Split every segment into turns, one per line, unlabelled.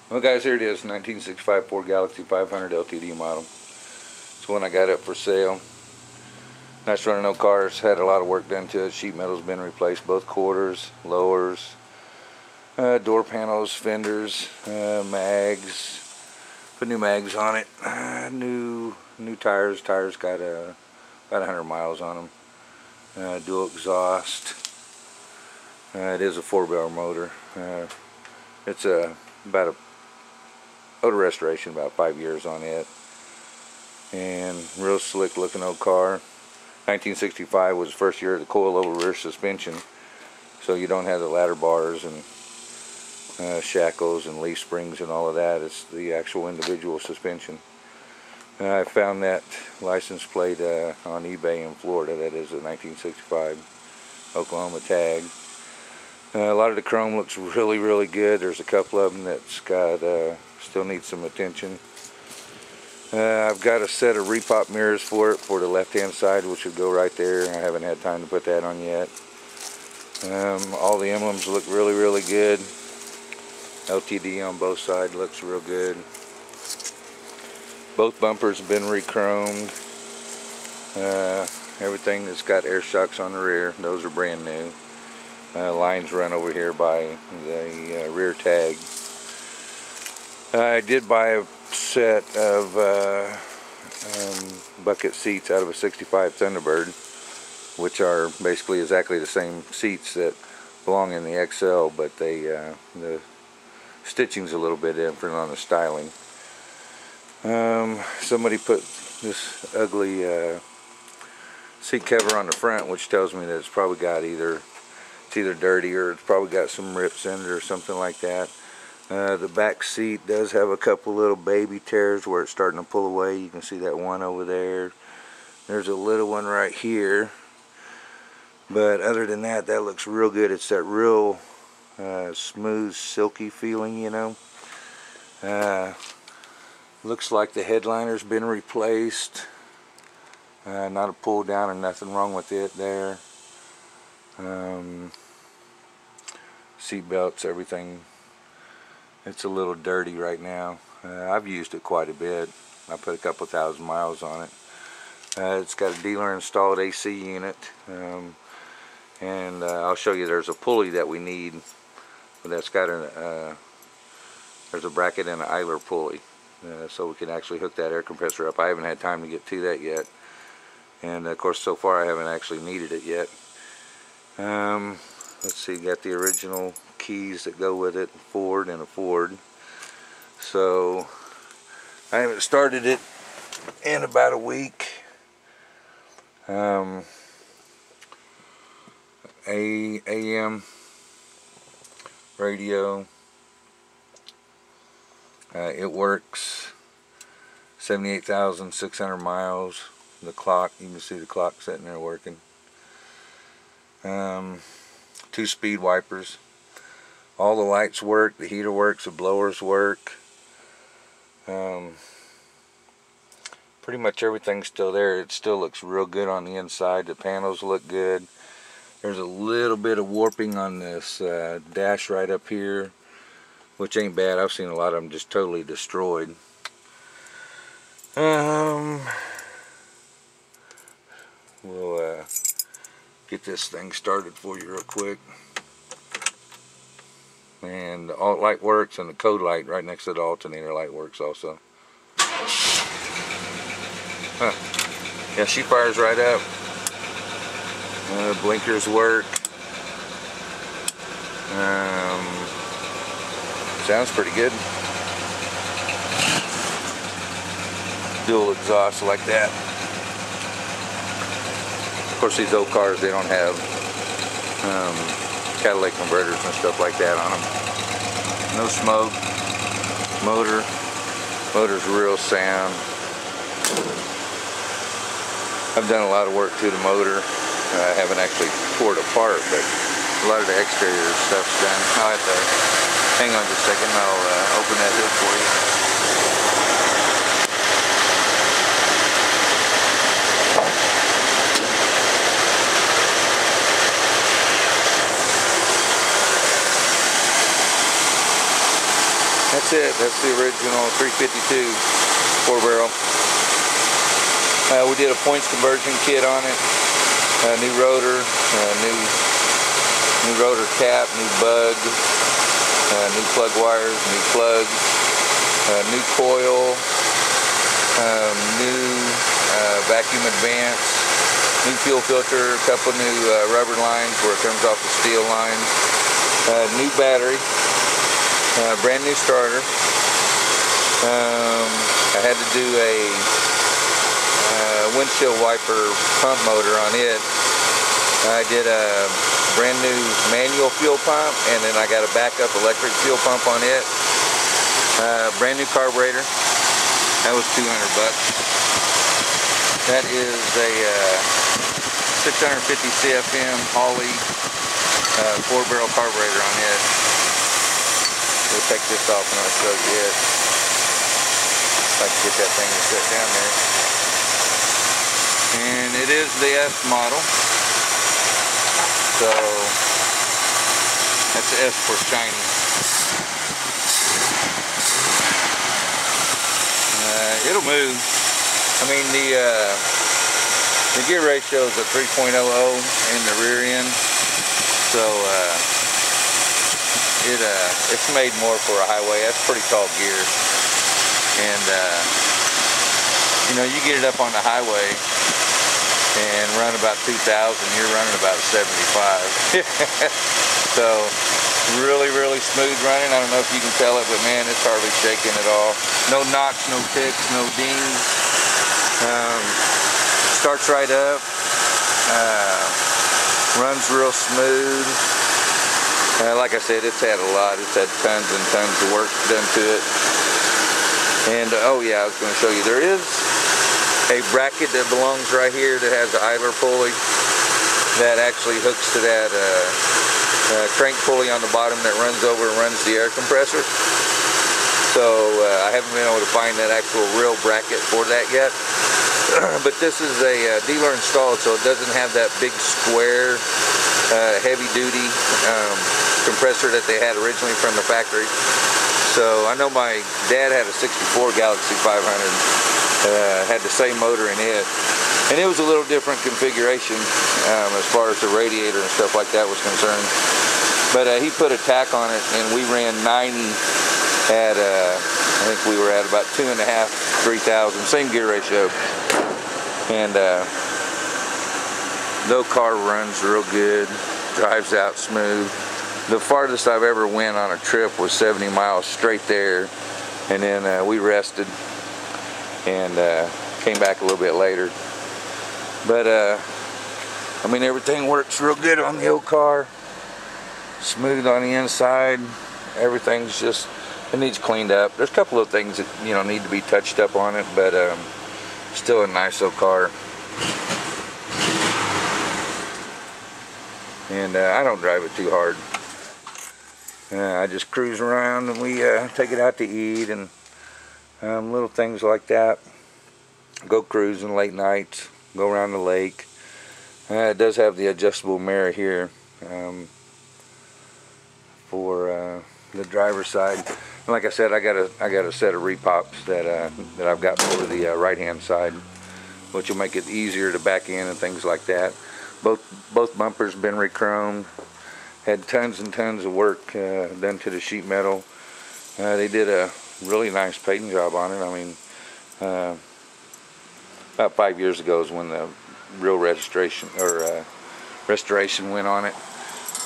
Well guys, here it is, 1965 Ford Galaxie 500 LTD model. It's one I got up for sale. Nice running old cars, had a lot of work done to it. Sheet metal's been replaced, both quarters, lowers, door panels, fenders, mags. Put new mags on it. New tires. Tires got about 100 miles on them. Dual exhaust. It is a 4-barrel motor. It's about a auto restoration, about 5 years on it, and real slick looking old car. 1965 was the first year of the coilover rear suspension, so you don't have the ladder bars and shackles and leaf springs and all of that. It's the actual individual suspension. I found that license plate on eBay in Florida. That is a 1965 Oklahoma tag. A lot of the chrome looks really good. There's a couple of them that's got still need some attention. I've got a set of repop mirrors for it for the left hand side, which would go right there. I haven't had time to put that on yet. All the emblems look really good. LTD on both sides looks real good. Both bumpers have been re-chromed. Everything that's got air shocks on the rear, those are brand new. Lines run over here by the rear tag. I did buy a set of bucket seats out of a 65 Thunderbird, which are basically exactly the same seats that belong in the XL, but the stitching's a little bit different on the styling. Somebody put this ugly seat cover on the front, which tells me that it's probably got either dirty or it's probably got some rips in it or something like that. The back seat does have a couple little baby tears where it's starting to pull away. You can see that one over there. There's a little one right here. But other than that, that looks real good. It's that real smooth, silky feeling, you know. Looks like the headliner's been replaced. Not a pull down or nothing wrong with it there. Seat belts, everything. It's a little dirty right now. I've used it quite a bit. I put a couple thousand miles on it. It's got a dealer installed AC unit, and I'll show you there's a pulley that we need. That's got there's a bracket and an idler pulley, so we can actually hook that air compressor up. I haven't had time to get to that yet, and of course so far I haven't actually needed it yet. Let's see, got the original keys that go with it, Ford and a Ford. So I haven't started it in about a week. AM radio. It works. 78,600 miles. The clock, you can see the clock sitting there working. 2 speed wipers. All the lights work, the heater works, the blowers work. Pretty much everything's still there. It still looks real good on the inside. The panels look good. There's a little bit of warping on this dash right up here, which ain't bad. I've seen a lot of them just totally destroyed. We'll get this thing started for you real quick. And the alt light works, and the code light right next to the alternator light works also. Yeah, she fires right up. Blinkers work. Sounds pretty good. Dual exhaust like that. Of course, these old cars, they don't have catalytic converters and stuff like that on them. No smoke. Motor's real sound. I've done a lot of work to the motor. I haven't actually tore it apart, but a lot of the exterior stuff's done. I'll have to hang on just a second. I'll open that hood for you. That's it. That's the original 352 4-barrel. We did a points conversion kit on it. New rotor, new rotor cap, new bug, new plug wires, new plugs, new coil, new vacuum advance, new fuel filter, a couple new rubber lines where it comes off the steel lines, new battery, brand new starter. I had to do a windshield wiper pump motor on it. I did a brand new manual fuel pump, and then I got a backup electric fuel pump on it. Brand new carburetor. That was $200. That is a 650 CFM Holley 4-barrel carburetor on it. We'll take this off and I'll show you it. If I can get that thing to sit down there. And it is the S model. So that's the S for shiny. It'll move. I mean, the gear ratio is a 3.00 in the rear end, so it's made more for a highway. That's pretty tall gear, and you know, you get it up on the highway and run about 2,000, you're running about 75. So really smooth running. I don't know if you can tell it, but man, it's hardly shaking at all. No knocks, no ticks, no dings. Starts right up. Runs real smooth. Like I said, it's had a lot. It's had tons and tons of work done to it. And oh yeah, I was going to show you. There is a bracket that belongs right here that has the idler pulley that actually hooks to that crank pulley on the bottom that runs over and runs the air compressor. So I haven't been able to find that actual real bracket for that yet. But this is a dealer installed, so it doesn't have that big square heavy duty compressor that they had originally from the factory. So I know my dad had a 64 Galaxie 500, had the same motor in it. And it was a little different configuration as far as the radiator and stuff like that was concerned. But he put a tack on it, and we ran 90 at, I think we were at about 2.5, 3,000, same gear ratio. And no car runs real good, drives out smooth. The farthest I've ever went on a trip was 70 miles straight there, and then we rested and came back a little bit later. But I mean, everything works real good on the old car. Smooth on the inside. Everything's just, it needs cleaned up. There's a couple of things that, you know, need to be touched up on it, but still a nice old car. And I don't drive it too hard. I just cruise around, and we take it out to eat and little things like that. Go cruising late nights, go around the lake. It does have the adjustable mirror here for the driver's side. And like I said, I got a set of repops that I've got for the right hand side, which will make it easier to back in and things like that. Both bumpers been re-chromed. Had tons and tons of work done to the sheet metal. They did a really nice paint job on it. I mean, about 5 years ago is when the real restoration went on it.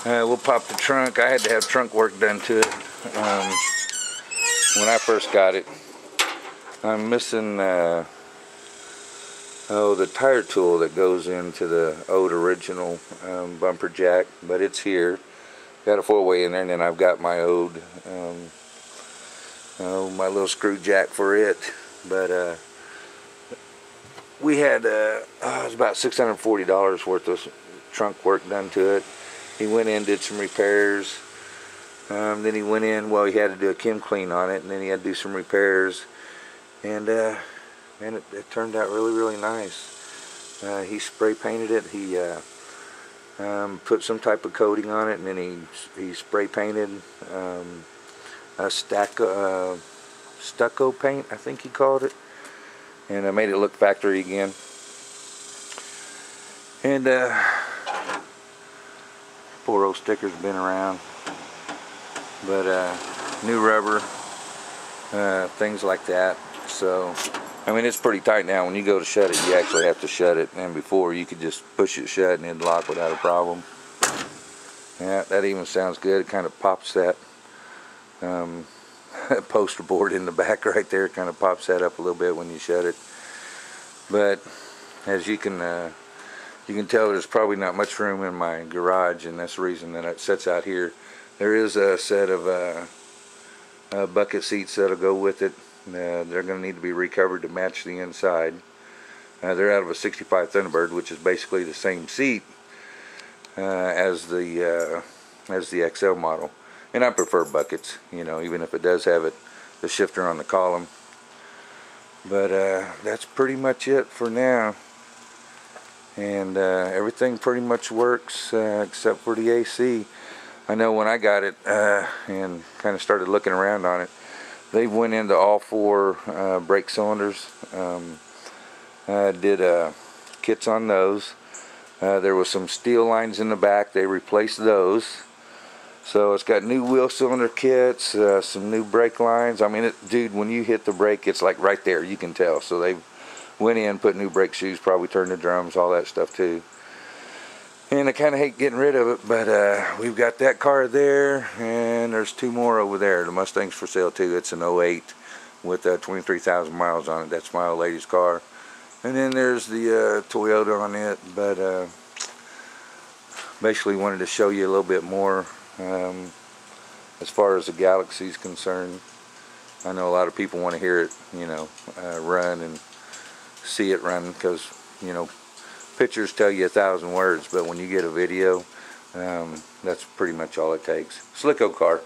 We'll pop the trunk. I had to have trunk work done to it when I first got it. I'm missing the tire tool that goes into the old original bumper jack, but it's here. Got a 4-way in there, and then I've got my old my little screw jack for it. But we had it was about $640 worth of trunk work done to it. He went in, did some repairs. Then he went in, well, he had to do a chem clean on it, and then he had to do some repairs. And man, it turned out really nice. He spray painted it. He put some type of coating on it, and then he spray painted stucco paint, I think he called it, and I made it look factory again. And poor old sticker's been around, but new rubber, things like that. So I mean, it's pretty tight now. When you go to shut it, you actually have to shut it, and before you could just push it shut and it'd lock without a problem. Yeah, that even sounds good. It kind of pops that poster board in the back right there. It kind of pops that up a little bit when you shut it. But as you can tell, there's probably not much room in my garage, and that's the reason that it sits out here. There is a set of bucket seats that'll go with it. They're going to need to be recovered to match the inside. They're out of a 65 Thunderbird, which is basically the same seat as the XL model. And I prefer buckets, you know, even if it does have the shifter on the column. But that's pretty much it for now. And everything pretty much works except for the AC. I know when I got it and kind of started looking around on it, they went into all 4 brake cylinders. I did kits on those. There was some steel lines in the back. They replaced those. So it's got new wheel cylinder kits, some new brake lines. I mean, dude, when you hit the brake, it's like right there. You can tell. So they went in, put new brake shoes, probably turned the drums, all that stuff too. And I kind of hate getting rid of it, but we've got that car there, and there's 2 more over there. The Mustang's for sale too. It's an '08 with 23,000 miles on it. That's my old lady's car. And then there's the Toyota on it, but basically wanted to show you a little bit more as far as the Galaxie's concerned. I know a lot of people want to hear it, you know, run and see it run, because, you know, pictures tell you 1,000 words, but when you get a video, that's pretty much all it takes. Slicko car.